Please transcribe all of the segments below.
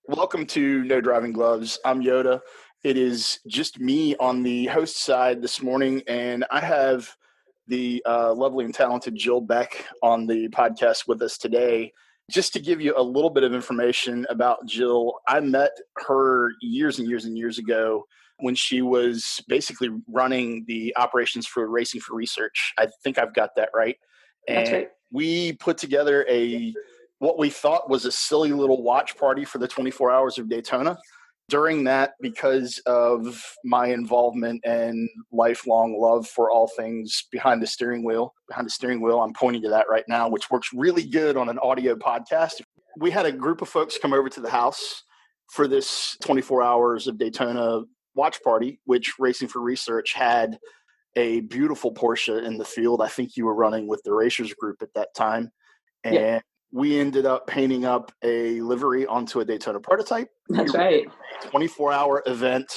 Welcome to No Driving Gloves. I'm Yoda. It is just me on the host side this morning, and I have the lovely and talented Jill Beck on the podcast with us today. Just to give you a little bit of information about Jill, I met her years and years and years ago when she was basically running the operations for Racing for Research. I think I've got that right. And that's right. We put together what we thought was a silly little watch party for the 24 Hours of Daytona. During that, because of my involvement and lifelong love for all things behind the steering wheel, I'm pointing to that right now, which works really good on an audio podcast. We had a group of folks come over to the house for this 24 Hours of Daytona watch party, which Racing for Research had a beautiful Porsche in the field. I think you were running with the Racers group at that time. And we ended up painting up a livery onto a Daytona prototype. That's right. A 24-hour event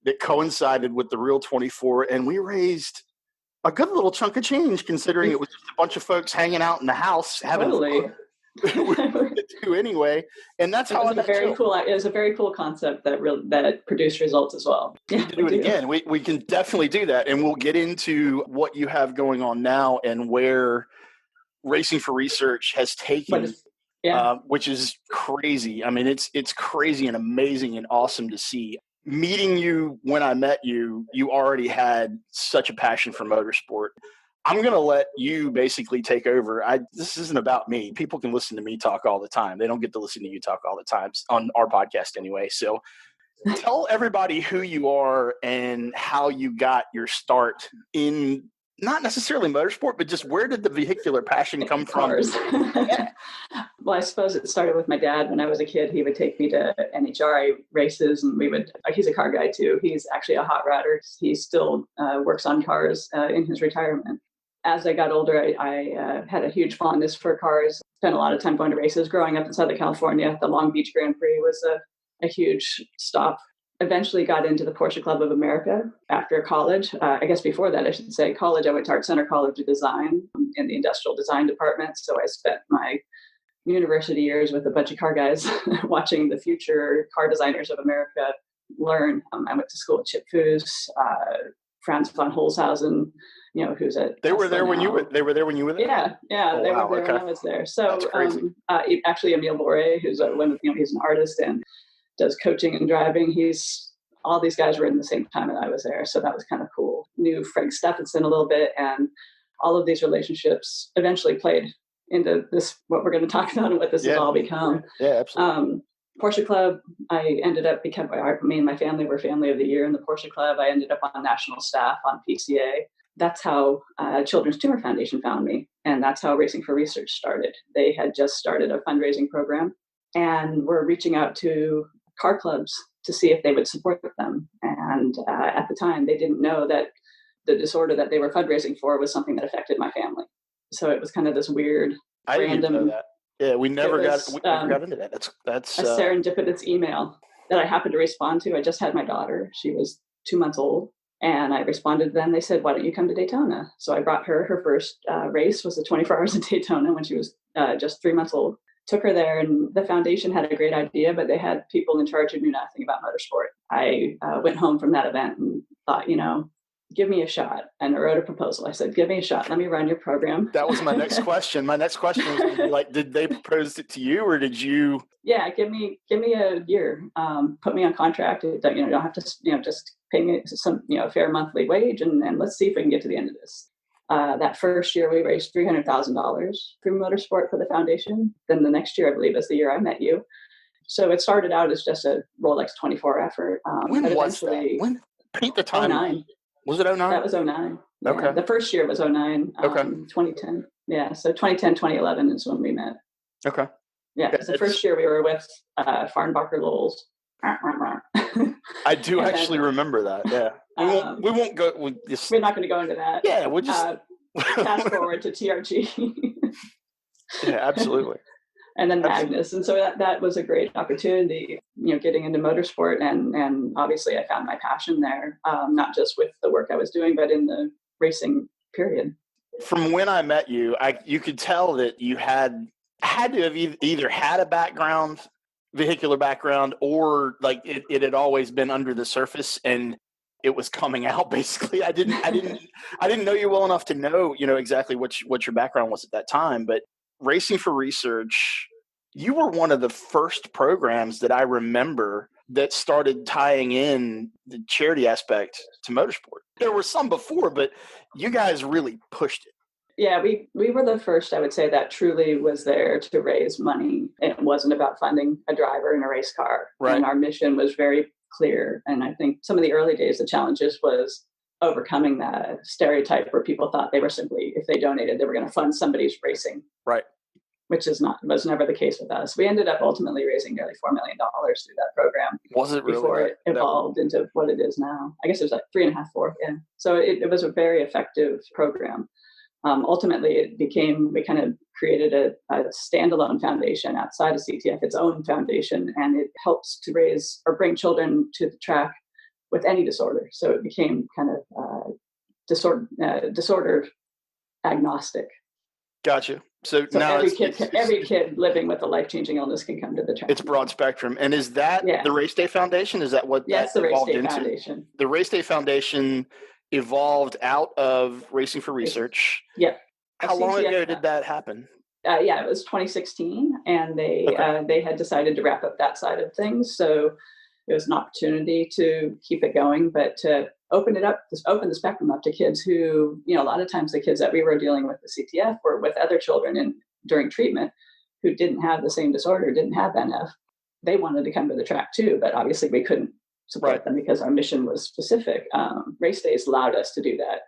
that coincided with the real 24, and we raised a good little chunk of change considering it was just a bunch of folks hanging out in the house having fun. Anyway, and that's how it was a very cool concept that produced results as well. We need to do it again. We can definitely do that, and we'll get into what you have going on now and where Racing for Research has taken, which is crazy. I mean, it's crazy and amazing and awesome to see. Meeting you when I met you, you already had such a passion for motorsport. I'm going to let you basically take over. This isn't about me. People can listen to me talk all the time. They don't get to listen to you talk all the time on our podcast anyway. So tell everybody who you are and how you got your start in not necessarily motorsport, but just where did the vehicular passion come Cars. from? Well, I suppose it started with my dad. When I was a kid, he would take me to NHRA races, and he's a car guy too. He's actually a hot rodder. He still works on cars in his retirement. As I got older, I had a huge fondness for cars. Spent a lot of time going to races. Growing up in Southern California, the Long Beach Grand Prix was a huge stop. Eventually got into the Porsche Club of America after college. I guess before that, I should say, college, I went to Art Center College of Design in the industrial design department. So I spent my university years with a bunch of car guys watching the future car designers of America learn. I went to school at Chip Foose, Franz von Holzhausen, who's at They were there now. when you were there? Yeah, they were there when I was there. So actually Emile Boré, who's he's an artist and does coaching and driving. All these guys were in the same time that I was there. So that was kind of cool. Knew Frank Stephenson a little bit, and all of these relationships eventually played into this, what we're going to talk about and what this has all become. Yeah, absolutely. Porsche Club, I ended up me and my family were Family of the Year in the Porsche Club. I ended up on national staff on PCA. That's how Children's Tumor Foundation found me. And that's how Racing for Research started. They had just started a fundraising program and were reaching out to car clubs to see if they would support them. And at the time, they didn't know that the disorder that they were fundraising for was something that affected my family. So it was kind of this weird, I random. didn't even know that. Yeah, we never got into that. That's a serendipitous email that I happened to respond to. I just had my daughter. She was 2 months old. And I responded to them. They said, "Why don't you come to Daytona?" So I brought her. Her first race was the 24 Hours of Daytona when she was just 3 months old. Took her there, and the foundation had a great idea, but they had people in charge who knew nothing about motorsport. I went home from that event and thought, give me a shot. And I wrote a proposal. I said, give me a shot. Let me run your program. That was my next question. My next question was did they propose it to you, or did you? Yeah, give me a year. Put me on contract. You don't have to, just pay me some, fair monthly wage, and let's see if we can get to the end of this. That first year, we raised $300,000 through motorsport for the foundation. Then the next year, I believe, is the year I met you. So it started out as just a Rolex 24 effort. When was that? When? Paint the time. 2009. Was it 2009? That was 2009. Yeah. Okay. The first year was 2009. 2010. Yeah. So 2010, 2011 is when we met. Okay. Yeah. Because the first year we were with Farnbacher Lowell's. I do actually remember that. Yeah. We won't go. We're not going to go into that. Yeah. We'll just fast forward to TRG. Yeah, absolutely. And then Magnus. And so that was a great opportunity, getting into motorsport. And obviously I found my passion there, not just with the work I was doing, but in the racing period. From when I met you, you could tell that you had to have either had a background vehicular background, or like it had always been under the surface and it was coming out basically. I didn't know you well enough to know, exactly what your background was at that time, but Racing for Research, you were one of the first programs that I remember that started tying in the charity aspect to motorsport. There were some before, but you guys really pushed it. Yeah, we were the first, I would say, that truly was there to raise money. It wasn't about funding a driver in a race car. Right. And our mission was very clear. And I think some of the early days, the challenges was overcoming that stereotype where people thought they were simply, if they donated, they were going to fund somebody's racing. Right. Which was never the case with us. We ended up ultimately raising nearly $4 million through that program. Was it really? Before it evolved into what it is now. I guess it was like 3.5, 4. Yeah. So it was a very effective program. Ultimately, we kind of created a standalone foundation outside of CTF, its own foundation, and it helps to raise or bring children to the track with any disorder. So it became kind of disorder agnostic. Gotcha. So now every kid living with a life-changing illness can come to the track. It's broad spectrum. And is that the Race Day Foundation? Is that what that evolved into? Yes, the Race Day Foundation. The Race Day Foundation evolved out of Racing for Research. Yeah. How long ago did that happen? It was 2016, and they had decided to wrap up that side of things. So it was an opportunity to keep it going, but to open the spectrum up to kids who, a lot of times the kids that we were dealing with the CTF were with other children during treatment who didn't have the same disorder, didn't have NF. They wanted to come to the track too, but obviously we couldn't support them because our mission was specific. Race Days allowed us to do that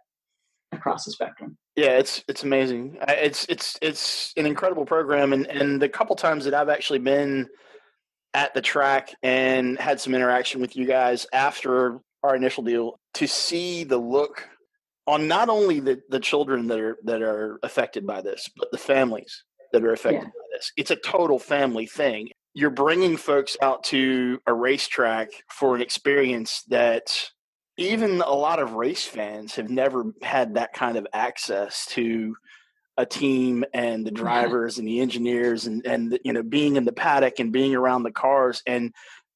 across the spectrum. Yeah, it's amazing. It's an incredible program, and the couple times that I've actually been at the track and had some interaction with you guys after our initial deal, to see the look on not only the children that are affected by this, but the families that are affected by this. It's a total family thing. You're bringing folks out to a racetrack for an experience that even a lot of race fans have never had that kind of access to a team and the drivers and the engineers and being in the paddock and being around the cars, and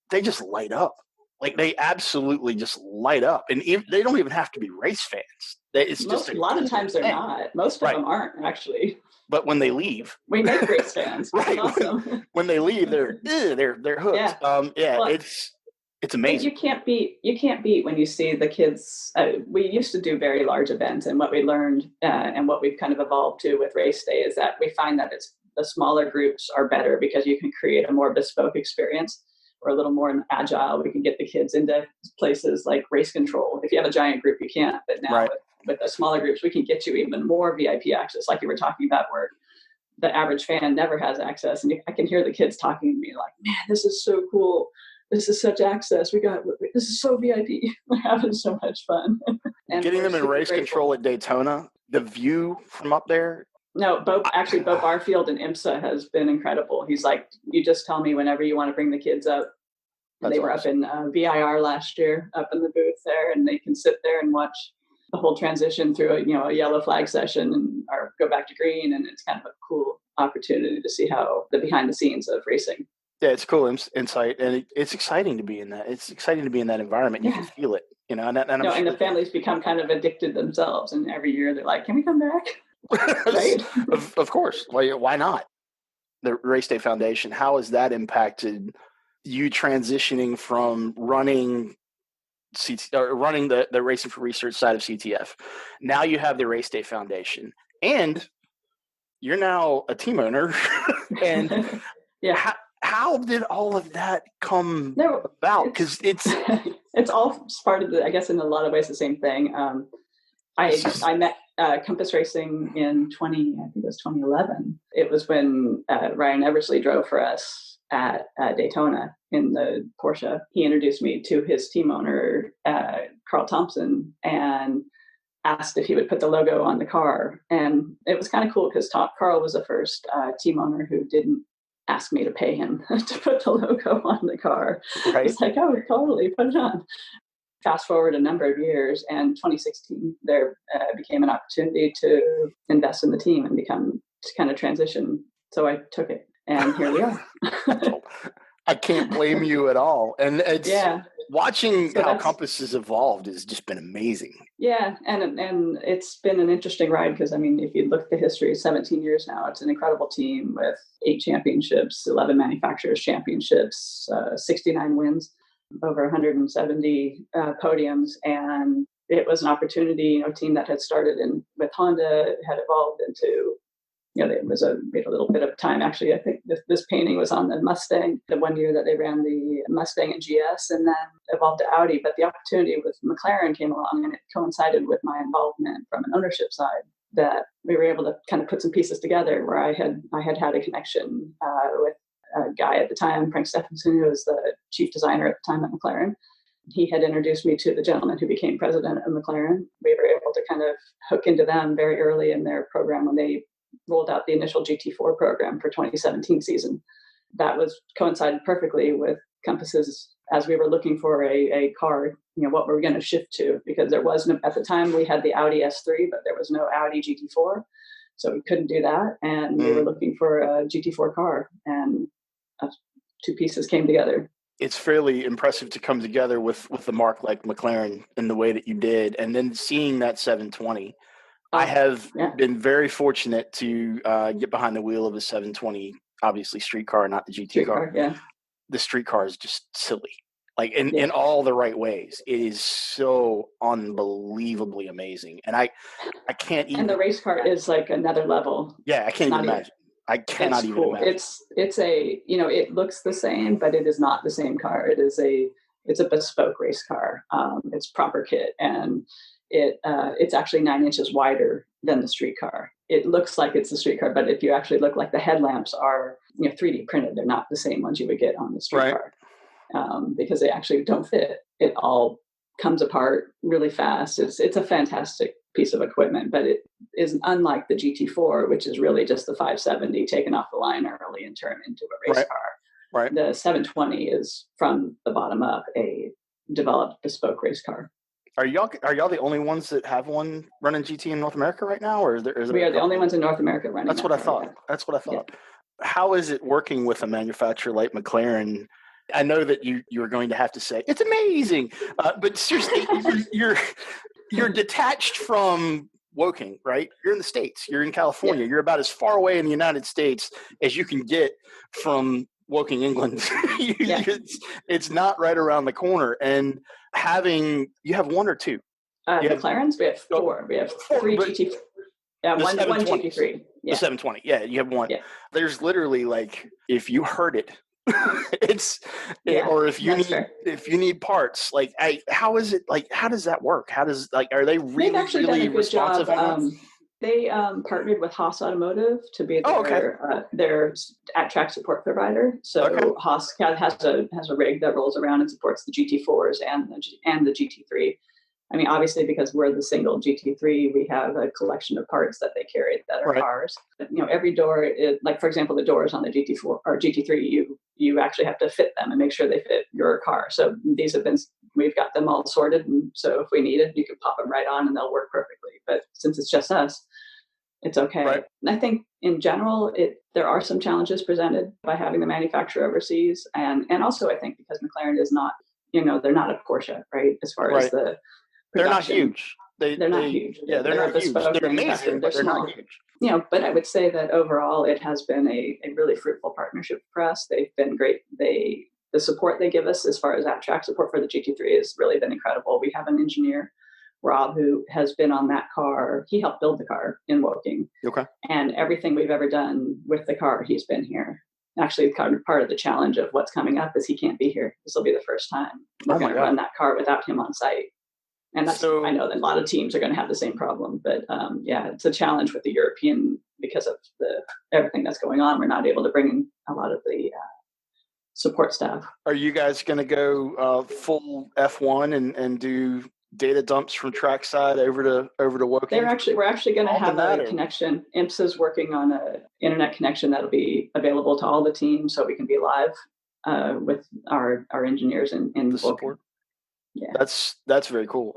they just light up. Like, they absolutely just light up, and they don't even have to be race fans. A lot of times they're not. Most of them aren't, actually. But when they leave, we make race fans. Right. Awesome. When they leave, they're hooked. Yeah. Well, it's amazing. You can't beat when you see the kids. We used to do very large events, and what we learned and what we've kind of evolved to with Race Day is that we find that the smaller groups are better because you can create a more bespoke experience. We're a little more agile. We can get the kids into places like race control. If you have a giant group, you can't. But now with the smaller groups, we can get you even more VIP access, like you were talking about, where the average fan never has access. And I can hear the kids talking to me like, "Man, this is so cool. This is such access. This is so VIP. We're having so much fun." And getting them in race control at Daytona, the view from up there. No, Bo Barfield in IMSA has been incredible. He's like, "You just tell me whenever you want to bring the kids up." And they were awesome. Up in VIR last year, up in the booth there, and they can sit there and watch the whole transition through a yellow flag session or go back to green, and it's kind of a cool opportunity to see how the behind the scenes of racing. Yeah, it's cool insight, and it's exciting to be in that. It's exciting to be in that environment. You can feel it, And the families become kind of addicted themselves, and every year they're like, "Can we come back?" Right? Of course. Why not? The Race Day Foundation, how has that impacted you transitioning from running the Racing for Research side of CTF? Now you have the Race Day Foundation, and you're now a team owner. And how did all of that come about? Because it's all part of I guess in a lot of ways the same thing. I met Compass Racing in 2011. It was when Ryan Eversley drove for us at Daytona in the Porsche. He introduced me to his team owner, Carl Thompson, and asked if he would put the logo on the car. And it was kind of cool because Carl was the first team owner who didn't ask me to pay him to put the logo on the car. Right. It's like, oh, totally, put it on. Fast forward a number of years, and 2016, there became an opportunity to invest in the team and to kind of transition. So I took it, and here we are. I can't blame you at all. And it's watching so how Compass has evolved has just been amazing. Yeah, and it's been an interesting ride because, I mean, if you look at the history, 17 years now, it's an incredible team with 8 championships, 11 manufacturers championships, 69 wins, over 170 podiums. And it was an opportunity, a team that had started with Honda had evolved into, we had a little bit of time. Actually, I think this painting was on the Mustang, the one year that they ran the Mustang and GS, and then evolved to Audi. But the opportunity with McLaren came along, and it coincided with my involvement from an ownership side that we were able to kind of put some pieces together where I had a connection with a guy at the time, Frank Stephenson, who was the chief designer at the time at McLaren. He had introduced me to the gentleman who became president of McLaren. We were able to kind of hook into them very early in their program when they rolled out the initial GT4 program for 2017 season. That coincided perfectly with Compass's, as we were looking for a car, what we're going to shift to, because there was no, at the time we had the Audi S3, but there was no Audi GT4. So we couldn't do that. And we were looking for a GT4 car, and 2 pieces came together. It's fairly impressive to come together with a mark like McLaren in the way that you did. And then seeing that 720, I have been very fortunate to get behind the wheel of a 720, obviously street car, not the GT car. Yeah. The street car is just silly, like in all the right ways. It is so unbelievably amazing. And I can't even. And the race car is like another level. Yeah, I can't even imagine. I cannot even imagine. It's it looks the same, but it is not the same car. It's a bespoke race car. It's proper kit, and it's actually 9 inches wider than the street car. It looks like it's the street car, but if you actually look, like the headlamps are 3D printed. They're not the same ones you would get on the street car, because they actually don't fit. It all comes apart really fast. It's a fantastic piece of equipment, but it is unlike the GT4, which is really just the 570 taken off the line early and turned into a race car. Right. The 720 is from the bottom up a developed bespoke race car. Are y'all the only ones that have one running GT in North America right now, or is there we are the only ones in North America running? That's what I thought. Yeah. That's what I thought. Yeah. How is it working with a manufacturer like McLaren? I know that you are going to have to say it's amazing, but seriously, you're detached from Woking, right? You're in the States. You're in California. Yeah. You're about as far away in the United States as you can get from Woking, England. It's not right around the corner. And you have 1 or 2? McLarens, we have 4. We have 3 GT. Yeah, one GT3. Yeah. The 720. Yeah, you have 1. Yeah. There's literally, like, if you heard it, or if you need parts, like, how is it, like, how does that work? Are they really responsive? They partnered with Haas Automotive to be their at-track support provider. So Haas has a rig that rolls around and supports the GT4s and the GT3. I mean, obviously, because we're the single GT3, we have a collection of parts that they carry that are ours. But, every door, like, for example, the doors on the GT4 or GT3, you actually have to fit them and make sure they fit your car. So we've got them all sorted. And so if we need it, you can pop them right on and they'll work perfectly. But since it's just us, it's okay. Right. And I think in general, there are some challenges presented by having the manufacturer overseas. And also, I think because McLaren is not, they're not a Porsche, right? As far as the production. They're not huge. They're not huge. Yeah, they're not huge. They're amazing, but they're not huge. But I would say that overall, it has been a really fruitful partnership for us. They've been great. The support they give us as far as at-track support for the GT3 has really been incredible. We have an engineer, Rob, who has been on that car. He helped build the car in Woking. Okay. And everything we've ever done with the car, he's been here. Actually, part of the challenge of what's coming up is he can't be here. This will be the first time we're going to run that car without him on site. And I know that a lot of teams are going to have the same problem, but it's a challenge with the European because of everything that's going on. We're not able to bring in a lot of the support staff. Are you guys going to go full F1 and do data dumps from trackside over to Woking? We're actually going to have a connection. IMSA is working on an internet connection that'll be available to all the teams, so we can be live with our engineers in the support. Yeah. That's very cool.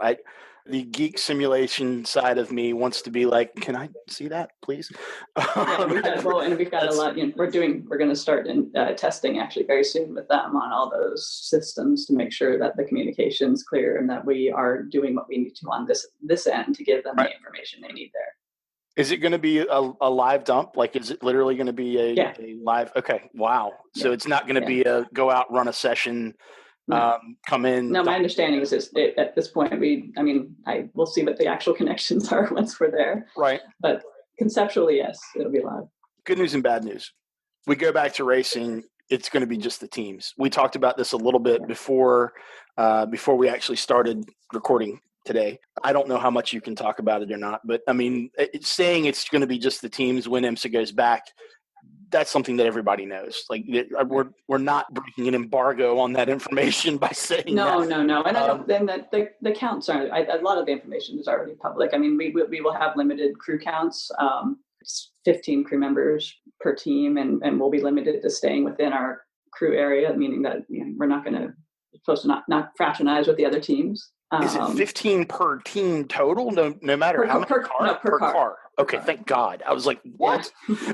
The geek simulation side of me wants to be like, can I see that, please? Yeah, we've got a lot. We're going to start in testing actually very soon with them on all those systems to make sure that the communication's clear and that we are doing what we need to on this end to give them the information they need there. Is it going to be a live dump? Like, is it literally going to be a live? Okay, wow. So it's not going to be a go out, run a session. No. Come in. No, my understanding is at this point, we'll see what the actual connections are once we're there. Right. But conceptually, yes, it'll be live. Good news and bad news. We go back to racing. It's going to be just the teams. We talked about this a little bit before we actually started recording today. I don't know how much you can talk about it or not, but I mean, saying it's going to be just the teams when IMSA goes back, that's something that everybody knows. Like, we're not breaking an embargo on that information by saying no. that. And I don't. Then the counts are. A lot of the information is already public. I mean, we will have limited crew counts. 15 crew members per team, and we'll be limited to staying within our crew area, meaning that we're not supposed to not fraternize with the other teams. Is it 15 per team total? No matter how many cars? No, per car. Okay, thank God. I was like, what? Yeah.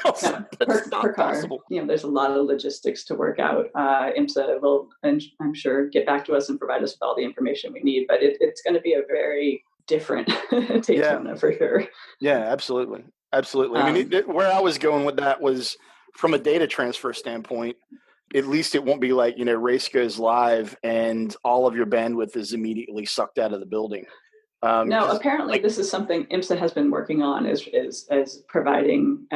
That's not per car. possible. There's a lot of logistics to work out. IMSA will, and I'm sure, get back to us and provide us with all the information we need. But it's going to be a very different Daytona for sure. Yeah, absolutely. I mean, where I was going with that was from a data transfer standpoint. At least it won't be like, race goes live and all of your bandwidth is immediately sucked out of the building. No, apparently this is something IMSA has been working on is providing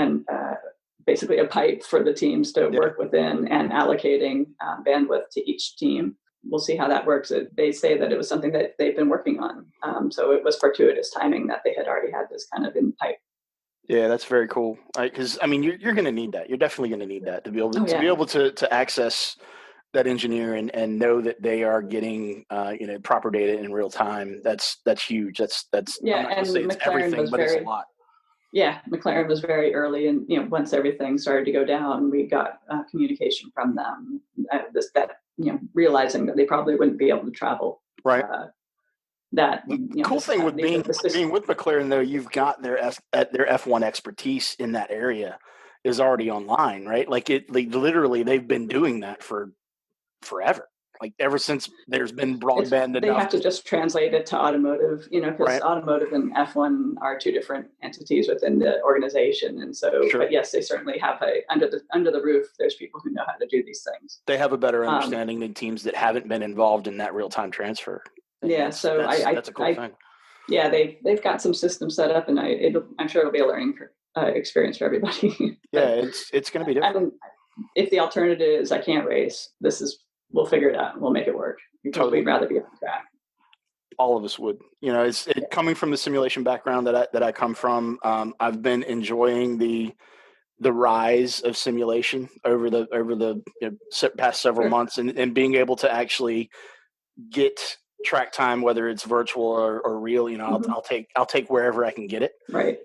basically a pipe for the teams to work within and allocating bandwidth to each team. We'll see how that works. They say that it was something that they've been working on. So it was fortuitous timing that they had already had this kind of in pipe. Yeah, that's very cool. Because I mean, you're going to need that. You're definitely going to need that to be able to access that engineer and know that they are getting proper data in real time. That's huge. That's and it's everything, but it's a lot. Yeah, McLaren was very early, and once everything started to go down, we got communication from them. Realizing that they probably wouldn't be able to travel. Right. The cool thing with being with McLaren, though, you've got their F1 expertise in that area is already online, right? Like literally they've been doing that for forever. Like ever since there's been broadband. They have to just translate it to automotive, because automotive and F1 are two different entities within the organization. And so, but yes, they certainly have under the roof, there's people who know how to do these things. They have a better understanding than teams that haven't been involved in that real-time transfer. That's a cool thing. Yeah, they've got some systems set up, and I'm sure it'll be a learning experience for everybody. Yeah, it's going to be different. If the alternative is I can't race, we'll figure it out. We'll make it work. Because we'd rather be on track. All of us would. Coming from the simulation background that I come from. I've been enjoying the rise of simulation over the past several months, and being able to actually get track time, whether it's virtual or real. I'll take wherever I can get it. Right.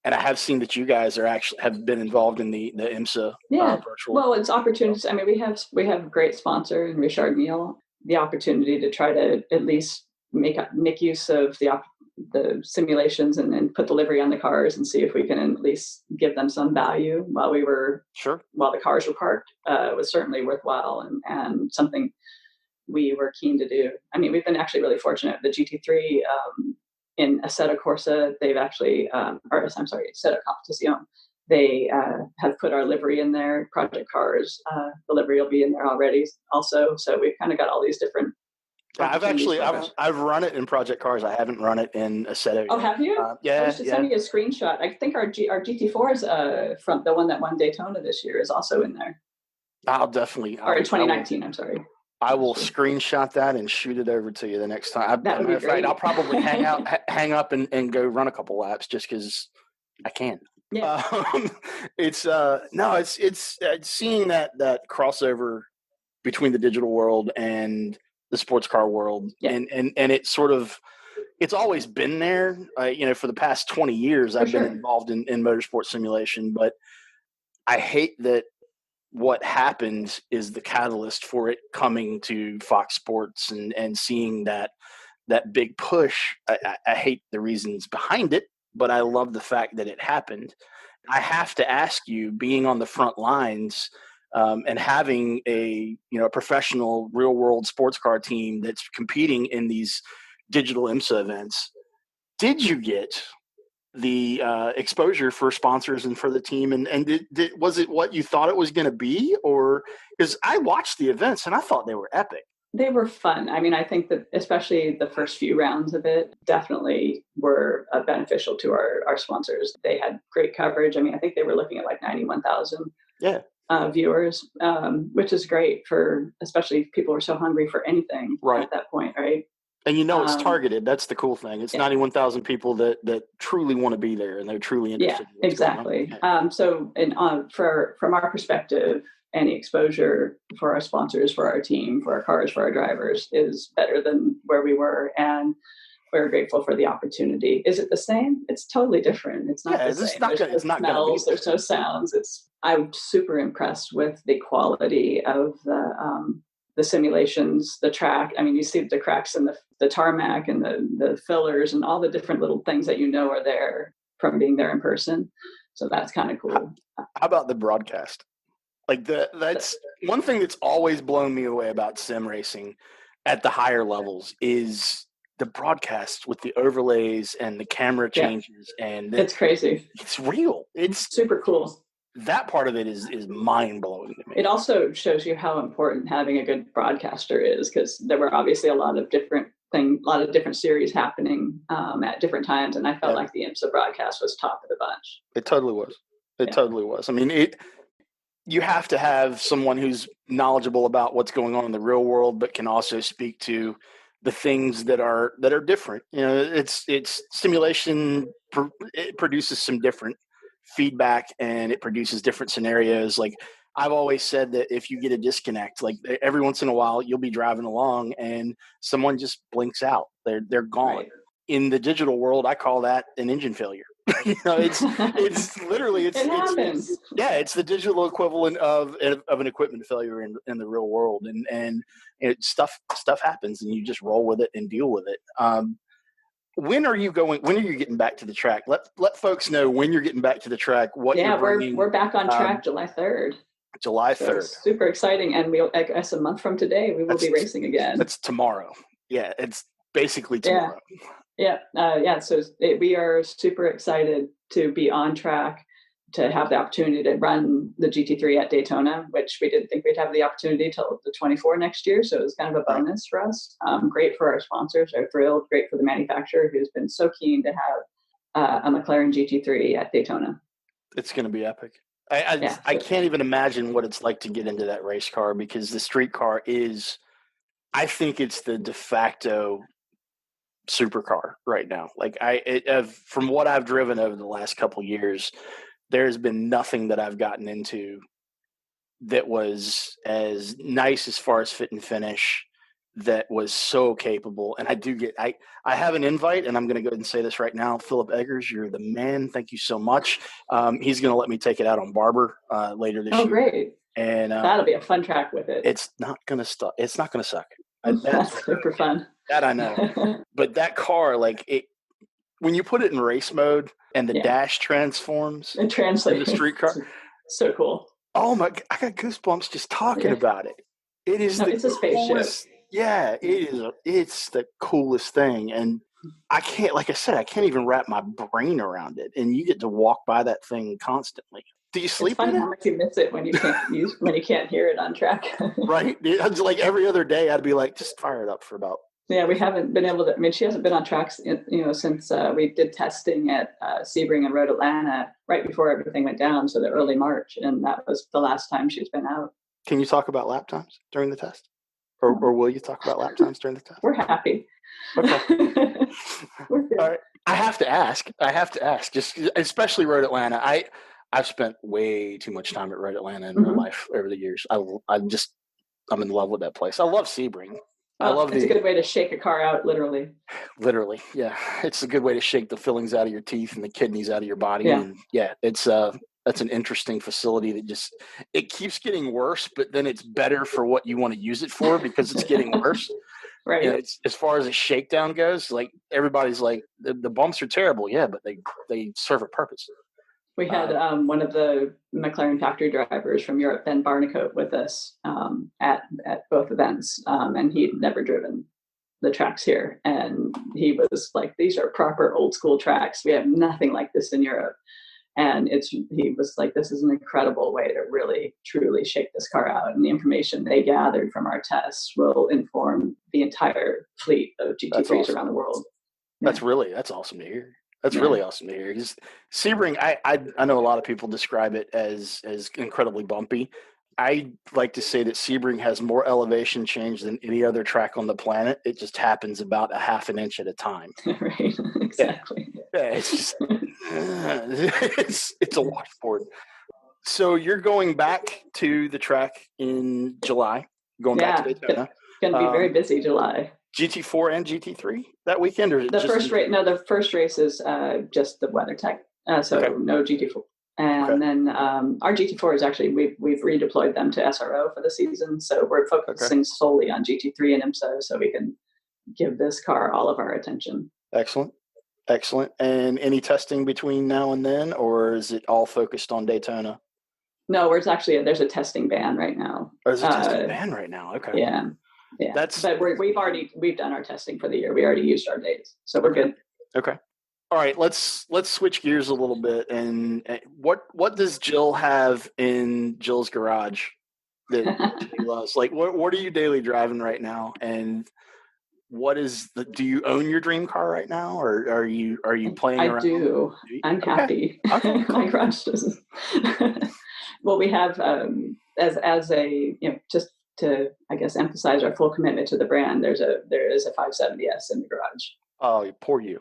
And I have seen that you guys have been involved in the IMSA virtual. Well, it's opportunities. I mean, we have a great sponsor in Richard Neal. The opportunity to try to at least make use of the simulations and put delivery on the cars and see if we can at least give them some value while the cars were parked was certainly worthwhile and something we were keen to do. I mean, we've been actually really fortunate. The GT3 in Assetto Corsa, they've actually, Assetto Competizione, they have put our livery in there. Project Cars, the livery will be in there already also. So we've kind of got all these different. I've run it in Project Cars. I haven't run it in Assetto. Oh, have you? Yeah. Send me a screenshot. I think our GT4's from the one that won Daytona this year is also in there. I'll definitely. Or in 2019, I'm sorry. I will screenshot that and shoot it over to you the next time. That would be great. I'll probably hang up and go run a couple laps just because I can. Yeah. It's seeing that crossover between the digital world and the sports car world, and it's sort of it's always been there. For the past 20 years, I've been involved in motorsport simulation, but I hate that what happened is the catalyst for it coming to Fox Sports and seeing that big push. I hate the reasons behind it, but I love the fact that it happened. I have to ask you, being on the front lines and having a professional real world sports car team that's competing in these digital IMSA events, did you get the exposure for sponsors and for the team? And was it what you thought it was going to be? Or because I watched the events and I thought they were epic. They were fun. I mean, I think that especially the first few rounds of it definitely were beneficial to our sponsors. They had great coverage. I mean, I think they were looking at like 91,000 viewers, which is great for, especially if people were so hungry for anything at that point, right? And it's targeted. That's the cool thing. It's 91,000 people that truly want to be there and they're truly interested. Yeah, exactly. So, from our perspective, any exposure for our sponsors, for our team, for our cars, for our drivers is better than where we were, and we're grateful for the opportunity. Is it the same? It's totally different. It's not the same. There's no smells. There's no sounds. I'm super impressed with the quality of the simulations, the track. I mean, you see the cracks in the tarmac and the fillers and all the different little things that are there from being there in person. So that's kind of cool. How about the broadcast? Like that's one thing that's always blown me away about sim racing at the higher levels is the broadcast with the overlays and the camera changes. And it's crazy. It's real. It's super cool. That part of it is mind blowing to me. It also shows you how important having a good broadcaster is, because there were obviously a lot of different series happening at different times, and I felt like the IMSA broadcast was top of the bunch. It totally was. It totally was. I mean, you have to have someone who's knowledgeable about what's going on in the real world, but can also speak to the things that are different. It's simulation. It produces some different feedback and it produces different scenarios. Like I've always said that if you get a disconnect, like every once in a while you'll be driving along and someone just blinks out. They're gone. Right. In the digital world, I call that an engine failure. It's literally it happens. It's the digital equivalent of an equipment failure in the real world, and stuff happens, and you just roll with it and deal with it. When are you getting back to the track? Let folks know when you're getting back to the track. What you're bringing. We're back on track July 3rd. July 3rd. So super exciting, and I guess a month from today we will be racing again. That's tomorrow. Yeah, it's basically tomorrow. So we are super excited to be on track, to have the opportunity to run the GT3 at Daytona, which we didn't think we'd have the opportunity till the 24 next year. So it was kind of a bonus for us. Great for our sponsors. They're thrilled. Great for the manufacturer, who's been so keen to have a McLaren GT3 at Daytona. It's going to be epic. I can't even imagine what it's like to get into that race car, because the street car I think it's the de facto supercar right now. Like from what I've driven over the last couple of years, there's been nothing that I've gotten into that was as nice as far as fit and finish, that was so capable. And I have an invite, and I'm going to go ahead and say this right now. Philip Eggers, you're the man. Thank you so much. He's going to let me take it out on Barber later this year. Oh, great. And that'll be a fun track with it. It's not going to stop. It's not going to suck. That's super fun. That I know. But that car, when you put it in race mode and the dash transforms, it translates into the street car. So cool. Oh my! I got goosebumps just talking about it. It is it's a spaceship. Coolest, it is. It's the coolest thing, and I can't. Like I said, I can't even wrap my brain around it. And you get to walk by that thing constantly. Do you sleep? It's funny how much you miss it when you can't hear it on track. Right. Like every other day, I'd be like, just fire it up for about. Yeah, we haven't been able to. I mean, she hasn't been on tracks, since we did testing at Sebring and Road Atlanta right before everything went down, so the early March, and that was the last time she's been out. Can you talk about lap times during the test, or will you talk about lap times during the test? We're happy. Okay. We're good. All right. I have to ask, just especially Road Atlanta. I've spent way too much time at Road Atlanta in my life over the years. I'm in love with that place. I love Sebring. It's a good way to shake a car out, literally. Literally, yeah. It's a good way to shake the fillings out of your teeth and the kidneys out of your body. Yeah. And it's That's an interesting facility that just, it keeps getting worse, but then it's better for what you want to use it for because it's getting worse. Right. You know, it's, as far as a shakedown goes, like everybody's like, the bumps are terrible. Yeah, but they serve a purpose. We had one of the McLaren factory drivers from Europe, Ben Barnicoat, with us at both events, and he'd never driven the tracks here. And he was like, these are proper old school tracks. We have nothing like this in Europe. And he was like, this is an incredible way to really, truly shake this car out. And the information they gathered from our tests will inform the entire fleet of GT3s around the world. Yeah. That's awesome to hear. That's really awesome to hear. Because Sebring, I know a lot of people describe it as incredibly bumpy. I like to say that Sebring has more elevation change than any other track on the planet. It just happens about a half an inch at a time. Right, exactly. Yeah, it's just it's a washboard. So you're going back to the track in July, back to Daytona. It's going to be very busy July. GT4 and GT3 that weekend, or the first race? No, the first race is just the WeatherTech, no GT4. And then our GT4 is actually we've redeployed them to SRO for the season, so we're focusing solely on GT3 and IMSA, so we can give this car all of our attention. Excellent. And any testing between now and then, or is it all focused on Daytona? No, there's a testing ban right now. There's a testing ban right now. Okay. Yeah. But we've done our testing for the year. We already used our days, so we're good. Okay. All right. Let's switch gears a little bit. And what does Jill have in Jill's garage that she loves? Like, what are you daily driving right now? And do you own your dream car right now, or are you playing around? I do. I'm happy. Okay. My garage doesn't. Well, we have as a just to, I guess, emphasize our full commitment to the brand. There is a 570S in the garage. Oh, poor you.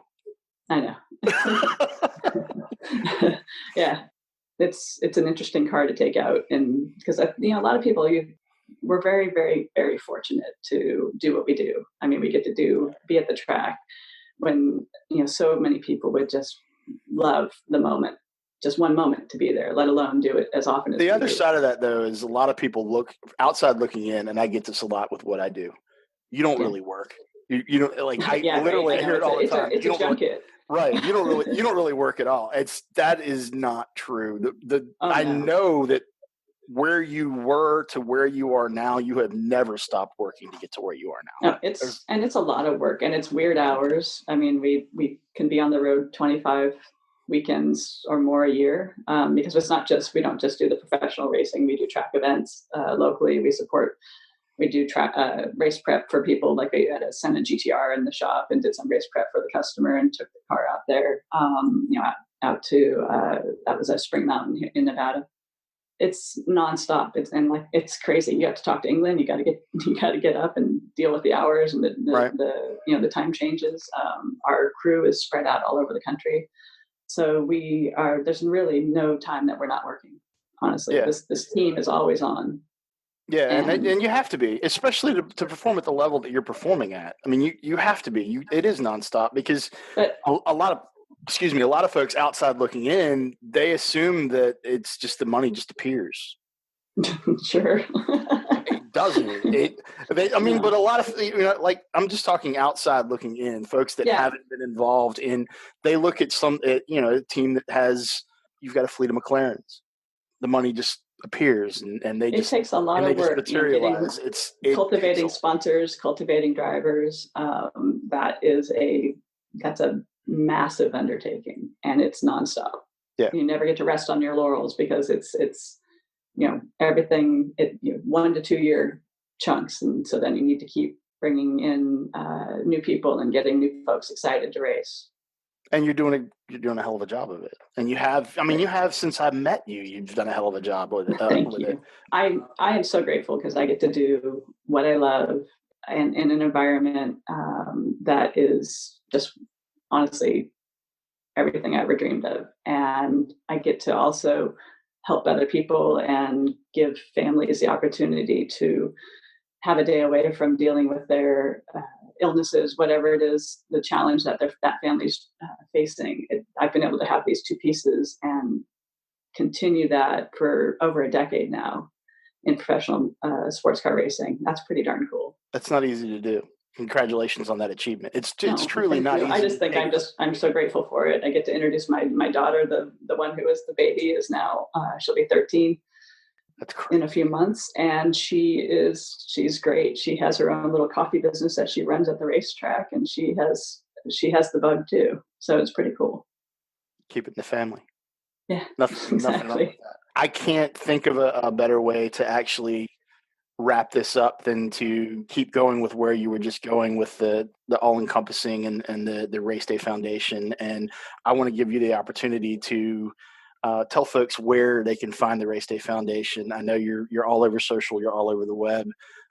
I know. Yeah, it's an interesting car to take out, and because a lot of people, we're very, very, very fortunate to do what we do. I mean, we get to be at the track when so many people would just love the moment, just one moment to be there, let alone do it as often as the other side of that, though, is a lot of people look outside looking in, and I get this a lot with what I do. You don't really work. You don't I hear it all the time. It's a junket. Right. You don't really work at all. That is not true. I know that where you were to where you are now, you have never stopped working to get to where you are now. No, it's a lot of work, and it's weird hours. I mean, we can be on the road 25 weekends or more a year, because we don't just do the professional racing. We do track events locally. We do race prep for people. Like we had a Senna GTR in the shop and did some race prep for the customer and took the car out there, out to that was a Spring Mountain in Nevada. It's nonstop. It's crazy. You have to talk to England. You got to get up and deal with the hours and the time changes. Our crew is spread out all over the country, so there's really no time that we're not working. Honestly, this team is always on. Yeah, and you have to be, especially to perform at the level that you're performing at. I mean, you have to be. It is nonstop because a lot of folks outside looking in, they assume that it's just the money just appears. Sure. It doesn't. But a lot of, like, I'm just talking outside looking in, folks that haven't been involved in, they look at a team that has, you've got a fleet of McLarens. The money just appears and it takes a lot of work. Materialize. Cultivating sponsors, cultivating drivers. That's a massive undertaking, and it's nonstop. Yeah. You never get to rest on your laurels because it's everything 1 to 2 year chunks, and so then you need to keep bringing in new people and getting new folks excited to race. And you're doing a hell of a job of it. And you have since I met you, you've done a hell of a job with it. Thank you. I am so grateful because I get to do what I love and in an environment that is just honestly everything I ever dreamed of. And I get to also help other people and give families the opportunity to have a day away from dealing with their illnesses, whatever it is, the challenge that that family's facing. I've been able to have these two pieces and continue that for over a decade now in professional sports car racing. That's pretty darn cool. That's not easy to do. Congratulations on that achievement. It's truly not easy. I just think I'm so grateful for it. I get to introduce my daughter, the one who is the baby, is now she'll be 13 in a few months, and she's great. She has her own little coffee business that she runs at the racetrack, and she has the bug too. So it's pretty cool. Keep it in the family. Yeah, nothing exactly. wrong with that. I can't think of a better way to actually wrap this up than to keep going with where you were just going with the all-encompassing and the Race Day Foundation. And I want to give you the opportunity to tell folks where they can find the Race Day Foundation. I know you're all over social, you're all over the web,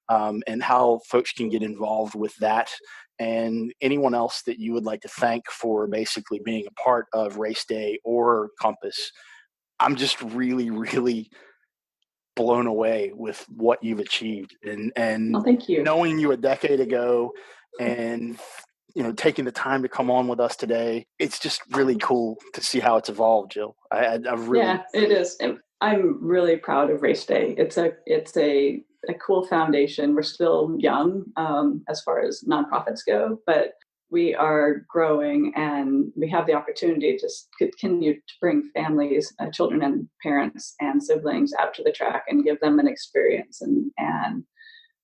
and how folks can get involved with that. And anyone else that you would like to thank for basically being a part of Race Day or Compass. I'm just really, really blown away with what you've achieved, and thank you. Knowing you a decade ago, and taking the time to come on with us today. It's just really cool to see how it's evolved, Jill. It is. I'm really proud of Race Day. It's a cool foundation. We're still young as far as nonprofits go, but we are growing, and we have the opportunity to continue to bring families, children and parents and siblings out to the track and give them an experience. And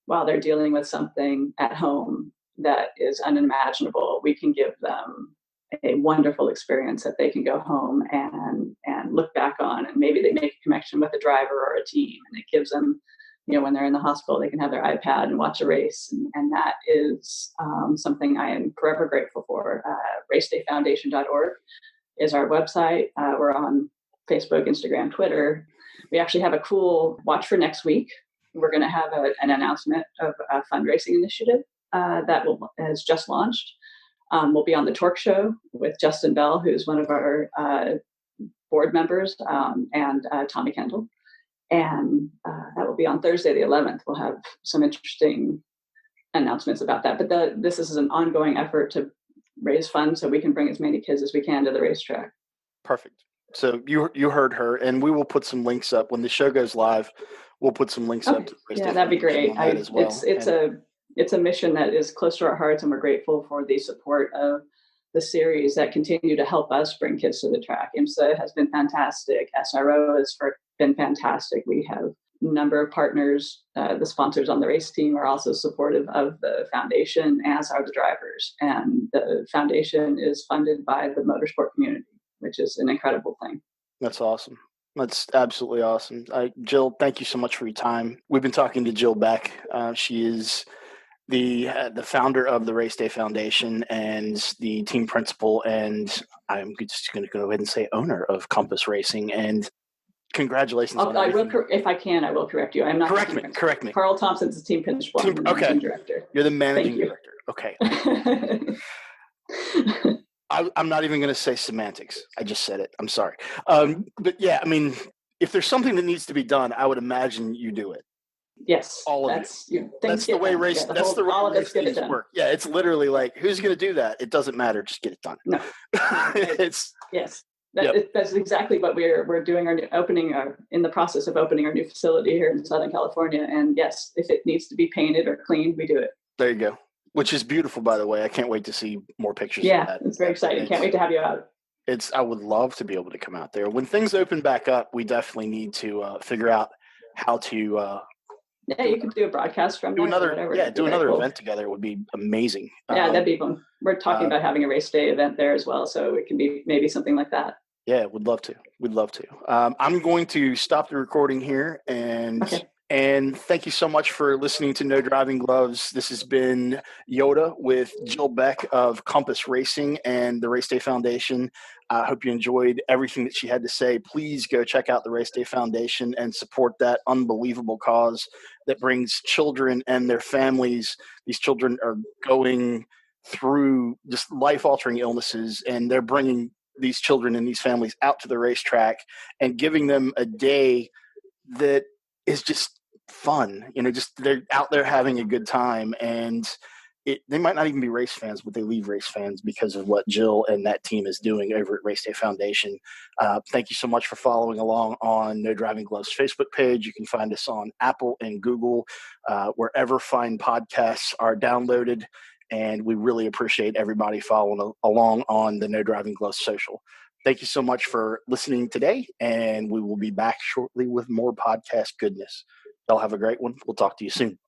while they're dealing with something at home that is unimaginable, we can give them a wonderful experience that they can go home and look back on, and maybe they make a connection with a driver or a team, and it gives them, when they're in the hospital, they can have their iPad and watch a race. And that is something I am forever grateful for. racedayfoundation.org is our website. We're on Facebook, Instagram, Twitter. We actually have a cool watch for next week. We're going to have an announcement of a fundraising initiative that has just launched. We'll be on the Torque Show with Justin Bell, who's one of our board members, and Tommy Kendall. And that will be on Thursday, the 11th. We'll have some interesting announcements about that. But this is an ongoing effort to raise funds so we can bring as many kids as we can to the racetrack. Perfect. So you heard her, and we will put some links up when the show goes live. We'll put some links up. To that'd be great. As well. It's a mission that is close to our hearts, and we're grateful for the support of the series that continue to help us bring kids to the track. IMSA has been fantastic. SRO has been fantastic. We have a number of partners. The sponsors on the race team are also supportive of the foundation, as are the drivers. And the foundation is funded by the motorsport community, which is an incredible thing. That's awesome. That's absolutely awesome. Jill, thank you so much for your time. We've been talking to Jill Beck. She is the founder of the Race Day Foundation and the team principal, and I'm just going to go ahead and say owner of Compass Racing. And congratulations! If I can, I will correct you. I'm not. Correct me. Carl Thompson's the team principal. I'm the managing director. You're the managing director. Okay. I'm not even going to say semantics. I just said it. I'm sorry. But yeah, I mean, if there's something that needs to be done, I would imagine you do it. Yes, that's the way race. That's the way race things work. Yeah, it's literally like, who's going to do that? It doesn't matter. Just get it done. No, that's exactly what we're doing. In the process of opening our new facility here in Southern California. And yes, if it needs to be painted or cleaned, we do it. There you go. Which is beautiful, by the way. I can't wait to see more pictures. Yeah, of that. It's very exciting. Can't wait to have you out. I would love to be able to come out there when things open back up. We definitely need to figure out how to. You could do a broadcast from another event together. It would be amazing. Yeah, that'd be fun. We're talking about having a race day event there as well, so it can be maybe something like that. Yeah, we'd love to. I'm going to stop the recording here, and thank you so much for listening to No Driving Gloves. This has been Yoda with Jill Beck of Compass Racing and the Race Day Foundation. I hope you enjoyed everything that she had to say. Please go check out the Race Day Foundation and support that unbelievable cause that brings children and their families. These children are going through just life-altering illnesses, and they're bringing these children and these families out to the racetrack and giving them a day that is just fun. Just they're out there having a good time. And they might not even be race fans, but they leave race fans because of what Jill and that team is doing over at Race Day Foundation. Thank you so much for following along on No Driving Gloves Facebook page. You can find us on Apple and Google, wherever fine podcasts are downloaded. And we really appreciate everybody following along on the No Driving Gloves social. Thank you so much for listening today, and we will be back shortly with more podcast goodness. Y'all have a great one. We'll talk to you soon.